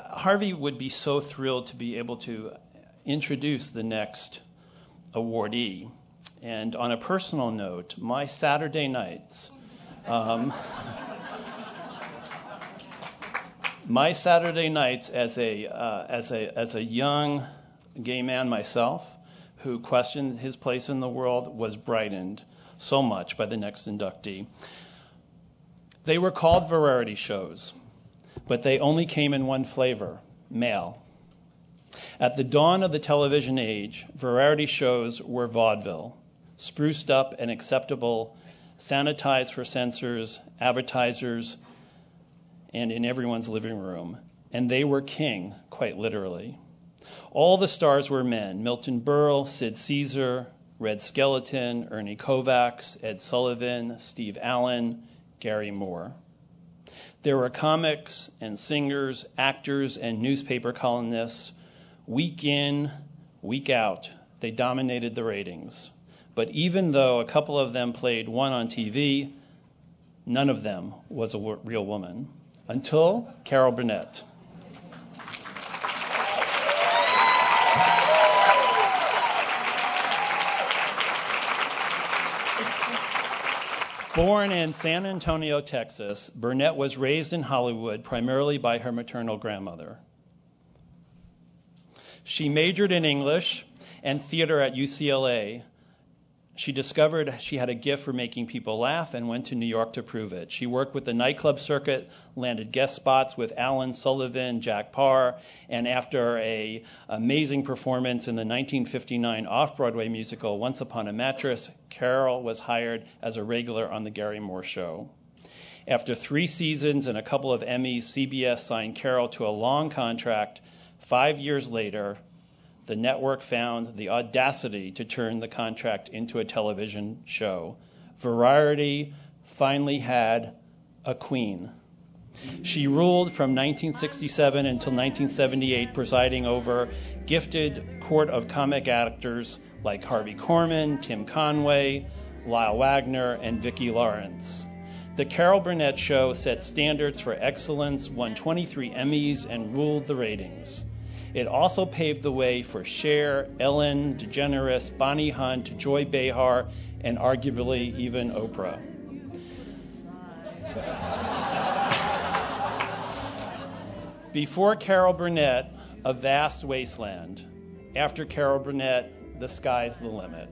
Harvey would be so thrilled to be able to introduce the next awardee. And on a personal note, my Saturday nights, as a young gay man myself who questioned his place in the world was brightened so much by the next inductee. They were called variety shows, but they only came in one flavor, male. At the dawn of the television age, variety shows were vaudeville, spruced up and acceptable, sanitized for censors, advertisers, and in everyone's living room. And they were king, quite literally. All the stars were men: Milton Berle, Sid Caesar, Red Skelton, Ernie Kovacs, Ed Sullivan, Steve Allen, Garry Moore. There were comics and singers, actors and newspaper columnists. Week in, week out, they dominated the ratings. But even though a couple of them played one on TV, none of them was a real woman. Until Carol Burnett. Born in San Antonio, Texas, Burnett was raised in Hollywood primarily by her maternal grandmother. She majored in English and theater at UCLA. She discovered she had a gift for making people laugh and went to New York to prove it. She worked with the nightclub circuit, landed guest spots with Alan Sullivan, Jack Parr, and after an amazing performance in the 1959 off-Broadway musical Once Upon a Mattress, Carol was hired as a regular on the Garry Moore Show. After 3 seasons and a couple of Emmys, CBS signed Carol to a long contract. 5 years later, the network found the audacity to turn the contract into a television show. Variety finally had a queen. She ruled from 1967 until 1978, presiding over gifted court of comic actors like Harvey Korman, Tim Conway, Lyle Wagner, and Vicki Lawrence. The Carol Burnett Show set standards for excellence, won 23 Emmys, and ruled the ratings. It also paved the way for Cher, Ellen DeGeneres, Bonnie Hunt, Joy Behar, and arguably even Oprah. Before Carol Burnett, a vast wasteland. After Carol Burnett, the sky's the limit.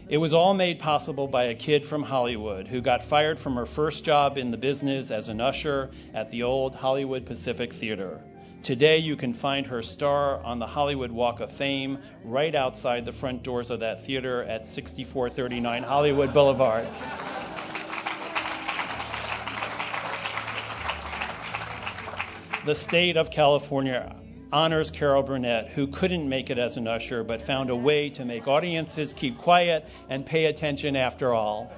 It was all made possible by a kid from Hollywood who got fired from her first job in the business as an usher at the old Hollywood Pacific Theater. Today, you can find her star on the Hollywood Walk of Fame right outside the front doors of that theater at 6439 Hollywood Boulevard. The state of California honors Carol Burnett, who couldn't make it as an usher, but found a way to make audiences keep quiet and pay attention after all.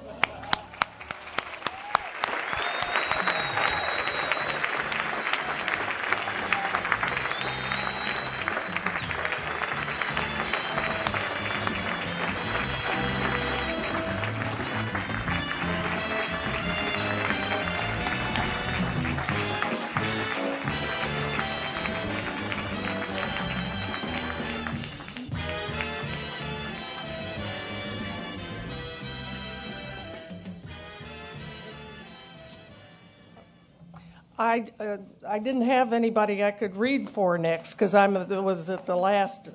I didn't have anybody I could read for next because I was at the last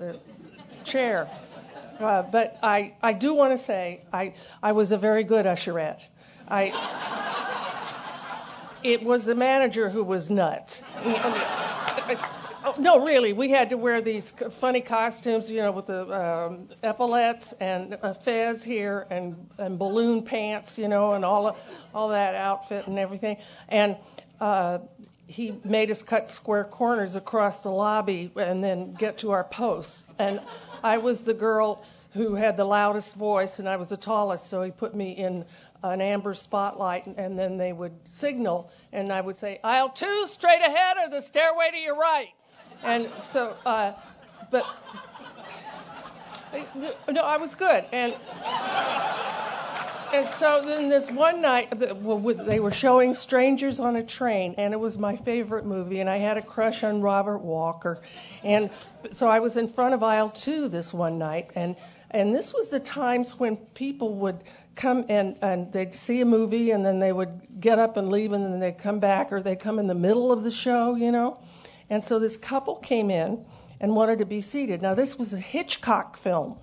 chair. But I do want to say I was a very good usherette. It was the manager who was nuts. No, really, we had to wear these funny costumes, with the epaulets and a fez here and balloon pants, and all that outfit and everything. And he made us cut square corners across the lobby and then get to our posts. And I was the girl who had the loudest voice, and I was the tallest, so he put me in an amber spotlight, and then they would signal, and I would say, aisle 2, straight ahead, or the stairway to your right. And so, but, no, I was good. And And so then this one night, they were showing Strangers on a Train, and it was my favorite movie, and I had a crush on Robert Walker. And so I was in front of aisle 2 this one night, and this was the times when people would come and they'd see a movie, and then they would get up and leave, and then they'd come back, or they'd come in the middle of the show, you know. And so this couple came in and wanted to be seated. Now, this was a Hitchcock film.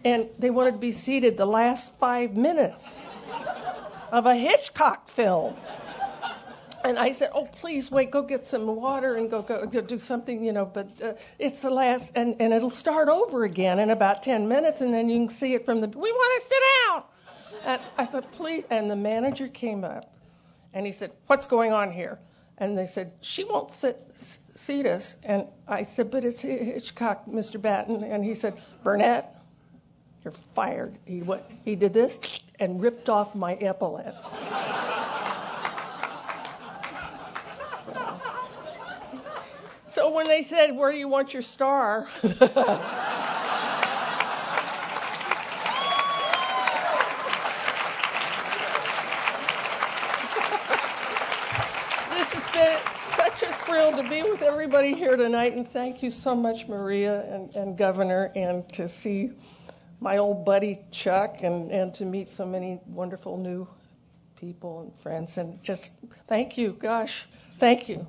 And they wanted to be seated the last 5 minutes of a Hitchcock film. And I said, oh, please, wait, go get some water and go do something, you know, but it's the last, and it'll start over again in about 10 minutes, and then you can see it from we want to sit down. And I said, please, and the manager came up, and he said, what's going on here? And they said, she won't seat us. And I said, but it's Hitchcock, Mr. Batten. And he said, Burnett, you're fired. He did this and ripped off my epaulets. So when they said, where do you want your star? This has been such a thrill to be with everybody here tonight, and thank you so much, Maria and Governor, and to see my old buddy Chuck, and to meet so many wonderful new people and friends, and just thank you. Gosh, thank you.